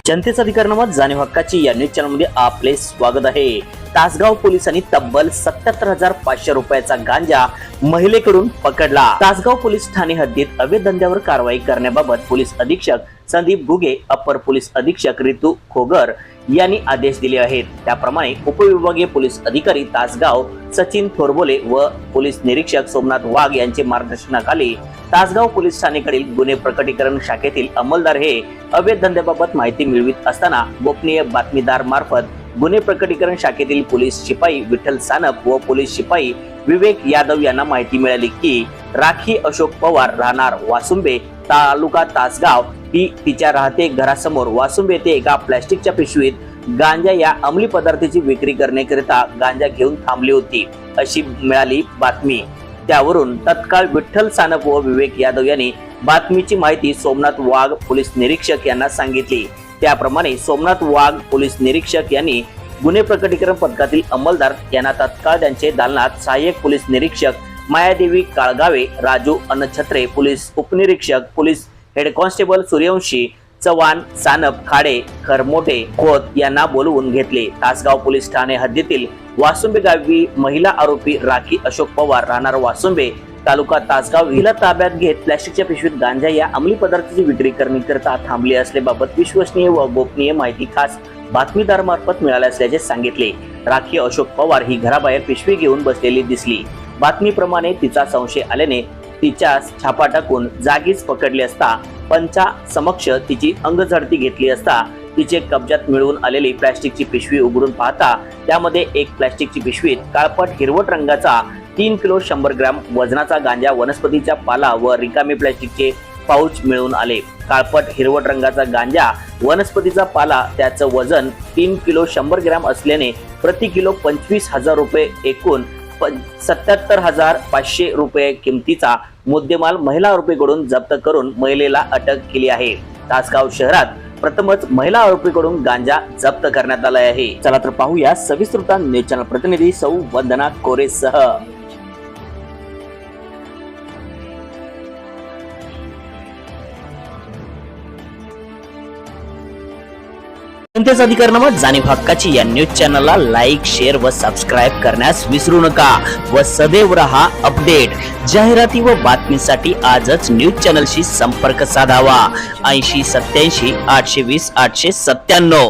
जनतेचा अधिकारनामा जाणीव हक्काची या न्यूज चॅनल मध्ये आपले स्वागत आहे। तासगाव पोलिसांनी तब्बल 77,500 रुपयाचा गांजा महिलेकडून पकडला। तासगाव पोलीस ठाणे हद्दीत अवैध धंद्यावर कारवाई करण्याबाबत पोलीस अधीक्षक संदीप घुगे, अपर पोलीस अधीक्षक रितू खोगर यांनी आदेश दिले आहेत। त्याप्रमाणे उपविभागीय पोलीस अधिकारी तासगाव सचिन थोरबोले व पोलीस निरीक्षक सोमनाथ वाघ यांचे मार्गदर्शनाखाली तासगाव पोलीस ठाणेकडील गुन्हे प्रकटीकरण शाखेतील अंमलदार हे अवैध धंद्याबाबत माहिती मिळवित असताना गोपनीय बातमीदार मार्फत गुन्हे प्रकटीकरण शाखेतील पोलीस शिपाई विठ्ठल सानप व पोलीस शिपाई विवेक यादव यांना माहिती मिळाली की राखी अशोक पवार राहणार वासुंबे तालुका तासगाव ही तिच्या राहते घरासमोर वासुंबे येथे एका प्लास्टिकच्या पिशवीत गांजा या अंमली पदार्थाची विक्री करण्याकरिता गांजा घेऊन थांबली होती अशी मिळाली बातमी। त्यावरून तत्काळ विठ्ठल सानप व विवेक यादव यांनी बातमीची माहिती सोमनाथ वाघ पोलीस निरीक्षक यांना सांगितली। त्याप्रमाणे सोमनाथ वाघ पोलीस निरीक्षक यांनी गुन्हे प्रकटीकरण पथकातील अंमलदार यांना तत्काळ त्यांचे दालनात सहाय्यक पोलीस निरीक्षक मायादेवी काळगावे, राजू अनछत्रे पोलीस उपनिरीक्षक पोलीस हेड कॉन्स्टेबल सूर्यवंशी चव्हाण, सानप, खाडे, खरमोटे, खोत यांना बोलवून घेतले। तासगाव पोलीस ठाणे हद्दीतील वासुंबे गावी महिला आरोपी राखी अशोक पवार राहणार वासुंबे तालुका तासगाव हिला ताब्यात घेत प्लास्टिकच्या पिशवीत गांजा या अंमली पदार्थाची विक्री करण्याकरिता थांबली असल्याबाबत विश्वसनीय व गोपनीय माहिती खास बातमीदार मार्फत मिळाली असल्याचे सांगितले। राखी अशोक पवार ही घराबाहेर पिशवी घेऊन बसलेली दिसली। बातमीप्रमाणे तिचा संशय आल्याने तिच्या छापा टाकून जागीच पकडले असता पंचा समक्ष तिची अंगझडती घेतली असता तिचे कब्जात मिळवून आलेली प्लास्टिकची पिशवी उघडून पाहता त्यामध्ये एक प्लास्टिकची पिशवीत काळपट हिरवट रंगाचा 3 किलो 100 ग्रॅम वजनाचा गांजा, वनस्पतीचा पाला व रिकामे प्लास्टिकचे पाऊच मिळून आले। काळपट हिरवट रंगाचा गांजा, वनस्पतीचा पाला, त्याचं वजन 3 किलो 100 ग्रॅम असल्याने प्रति किलो 25,000 रुपये एकूण 77,500 रुपये किमतीचा मुद्देमाल महिला आरोपीकडून जप्त करून महिलेला अटक केली आहे। तासगाव शहरात प्रथमच महिला आरोपीकडून गांजा जप्त करण्यात आला आहे। चला तर पाहूया सविस्तर न्यूज चॅनल प्रतिनिधी सौ वंदना कोरे सह। जनतेचा अधिकारनामा जाणीव हक्काची या न्यूज चॅनलला लाईक, शेअर व सबस्क्राईब करण्यास विसरू नका व सदैव रहा अपडेट। जाहिराती व बातमीसाठी आजच न्यूज चॅनलशी संपर्क साधावा। 80 87 820 897।